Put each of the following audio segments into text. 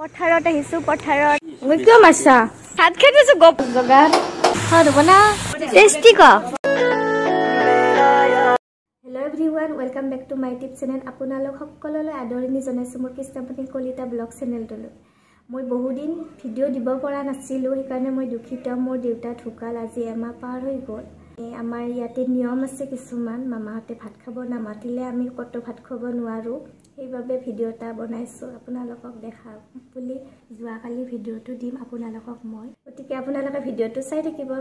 পথাৰত আহিছো পথাৰত মই কিয় মাছা ভাত খাই দিছো গপ জগাৰ হয় বনা টেষ্টি ক hello' everyone welcome back to my tip channel আপোনালোক সকললৈ আদৰণি জনাইছো মোৰ কৃষ্ণপতি কলিতা ব্লগ চেনেলটোলৈ মই বহুদিন ভিডিঅ' দিব পৰা নাছিলো সেইকাৰণে মই দুখিত মোৰ দেউতা ঢুকাল আজি এমাহ পাৰ হৈ গ'ল আমাৰ ইয়াতে নিয়ম আছে কিছুমান মামাহঁতে ভাত খাব নামাতিলে আমি কত ভাত খাব নোৱাৰো সেইবাবে ভিডিঅ' এটা বনাইছো আপোনালোকক দেখাম বুলি যোৱাকালি ভিডিঅ'টো দিম আপোনালোকক মই গতিকে আপোনালোকে ভিডিঅ'টো চাই থাকিব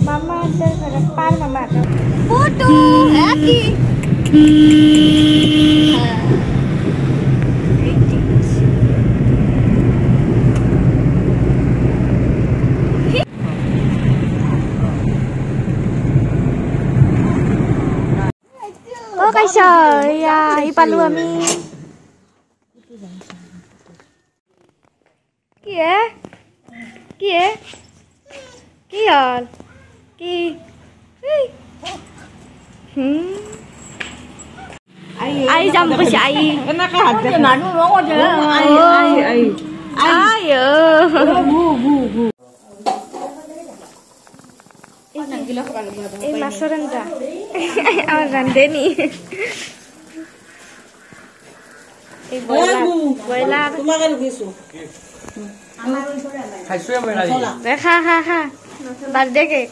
মামাহঁতৰ ঘৰত পাৰ মামাহঁতৰ photo happy Kaisa, ya, ipalu ami. Kie? Kial? Ki? Ai jam ke si ai. Enak kan? Manu lo aja. Ai. Ayo. Bu. Masuk rendah. Randeni. Boiler. Tumakan gisu. Hasilnya mana lagi? Ha. Birthday cake.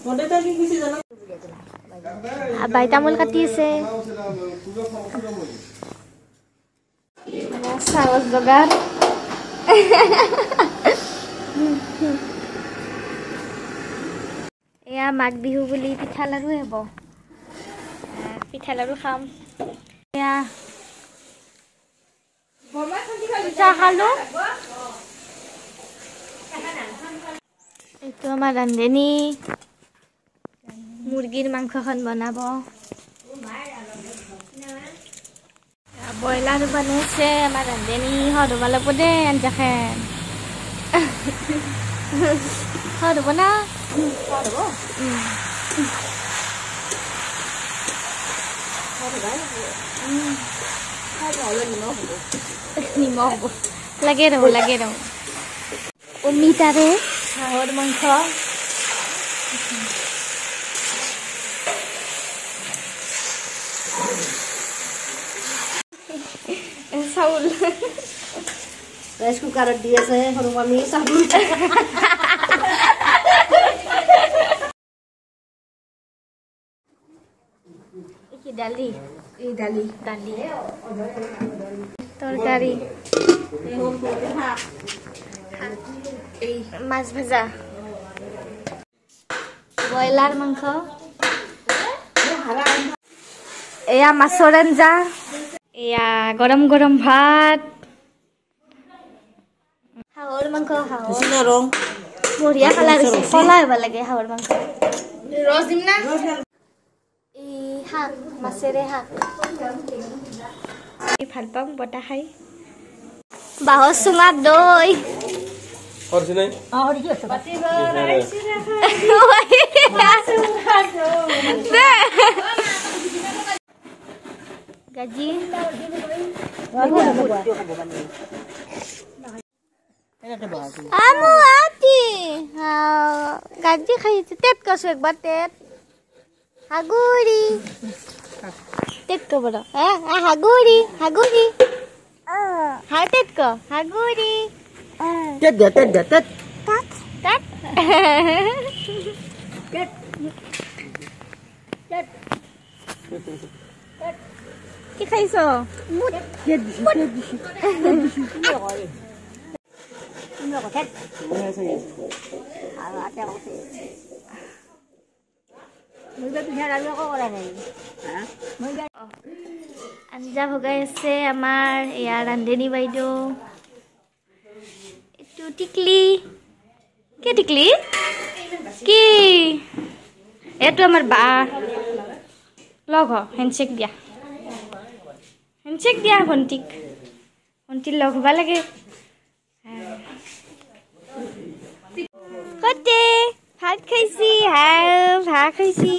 Birthday cake gisu jana. Abai tamul kati se. Saus dogar. এয়া মাঘ বিহু বুলি পিঠা লাৰু হ'ব পিঠা লাৰু খাম এয়া পিঠা খালো এইটো আমাৰ ৰান্ধনী মুৰ্গীৰ মাংসখন বনাব ব্ৰইলাৰ বনাইছে আমাৰ ৰান্ধনী সদবা ল'ব দে আঞ্জাখন সদব না নিমখ লাগে ৰ অমিতাৰে হাঁহৰ মাংস চাউল ৰাইচ কুকাৰত দি আছে সৰু আমি চাউল Dali. Torkari. Mas bhaja. Boiler mangkho. Eya masor anja. Eya gorom bhat. Hahor mangkho hahor. Sina rong. Boria color kola hoba lage hahor mangkho. Rose dimna. শাক মাছেৰে শাক ভাল পাওঁ বটা খাই বাহৰ চুঙাত দৈ গাজি আমু আতি গাজি খাইছে তেত কৈছো একবাৰ তেত Haguri. Tet ko bro. Haguri. Tet ko. Haguri. Tet. Tat. Ki khaiso? Mut. আঞ্জা ভগাই আছে আমাৰ এয়া ৰান্ধনী বাইদেউ এইটো টিকলি কি এইটো আমাৰ বা লগ হেণ্ডশেক দিয়া ভণ্টিৰ লগ হবা লাগে কতে ভাত খাইছি ভাত খাইছি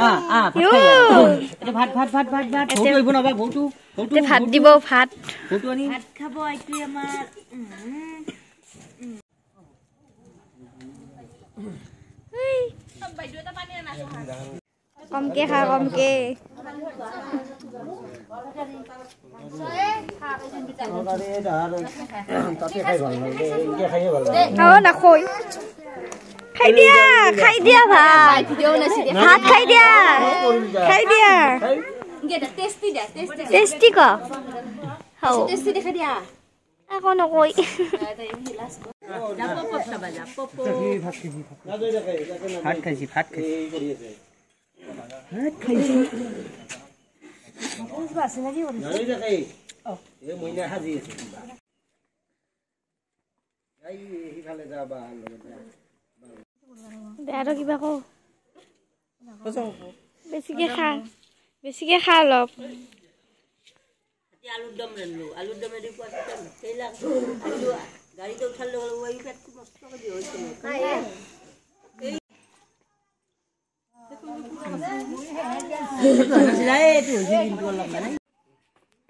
ভাত ভাত ভাত ভাত ভাত ভৌটো বনাবা ভৌটো ভৌটো ভাত দিব ভাত ভৌটো আনি ভাত খাব আইটো আমাৰ কমকে খা কমকে নাখৈ খাই দিয়া ভাত ভাত খাই দিয়া টেষ্টি ক দেখা দিয়া আকৌ নকৈ ভাত খাইছি আৰু কিবা কওঁ বেছিকে খা অলপ আলুৰ দম ৰান্ধিলো আলুৰ দম এদি পোৱা গাড়ীতে উঠালে পেটটো নষ্ট কৰি হৈছে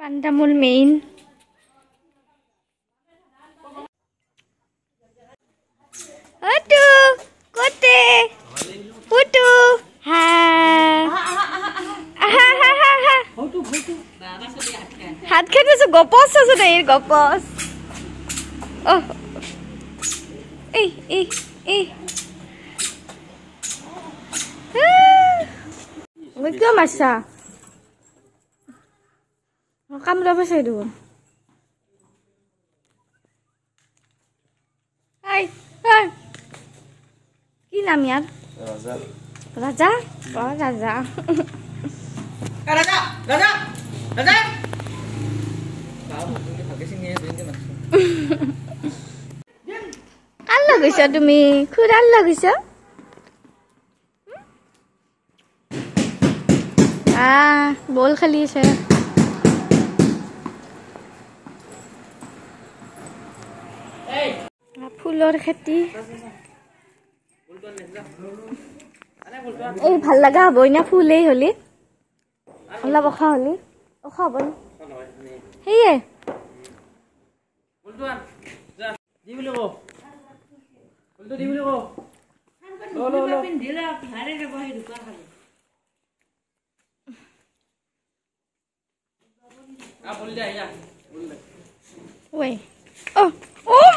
পান তামোল মেইন কতে পুটু হা হাত খাইছো গপচ আছে দে গপচ কিয় মাৰছা কাম লব চাই দেখোন কি নাম ইয়াৰ ৰাজা ৰাজা কাৰ লগাইছ তুমি খুৰাৰ লগাইছ বল খেলি আছে ফুলৰ খেতি এই ভাল লগা হবই না ফুলেই হলি অলপ অখা হলি অখা হব সেয়ে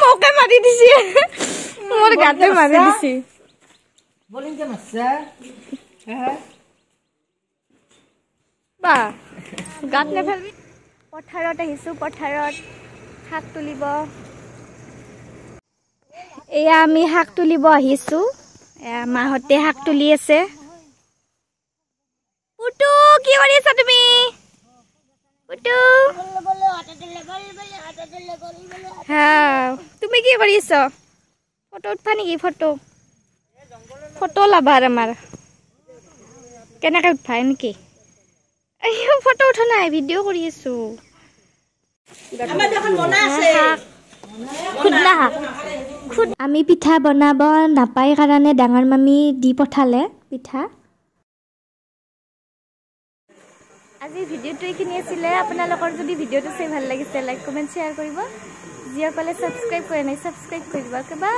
মোকে মাৰি দিছে মোৰ গাতে মাৰি দিছে বা গাত নেফেলবি পথাৰত আহিছো পথাৰত শাক তুলিব এয়া আমি শাক তুলিব আহিছো মাহঁতে শাক তুলি আছে পুটু কি কৰি আছা তুমি পুটু তুমি কি কৰি আছ ফটো উঠবা নেকি ফটো লাবা আমাৰ কেনেকে উঠবা নেকি ফটো উঠা নাই ভিডিঅ' কৰি আছো আমি পিঠা বনাব নাপাই কাৰণে ডাঙৰ মামী দি পঠালে পিঠা আজি ভিডিঅ'টো এইখিনি আছিলে আপোনালোকৰ যদি ভিডিঅ'টো চাই ভাল লাগিছে লাইক কমেণ্ট শ্বেয়াৰ কৰিব যিসকলে ছাবস্ক্ৰাইব কৰে নাই ছাবস্ক্ৰাইব কৰি দিব বাই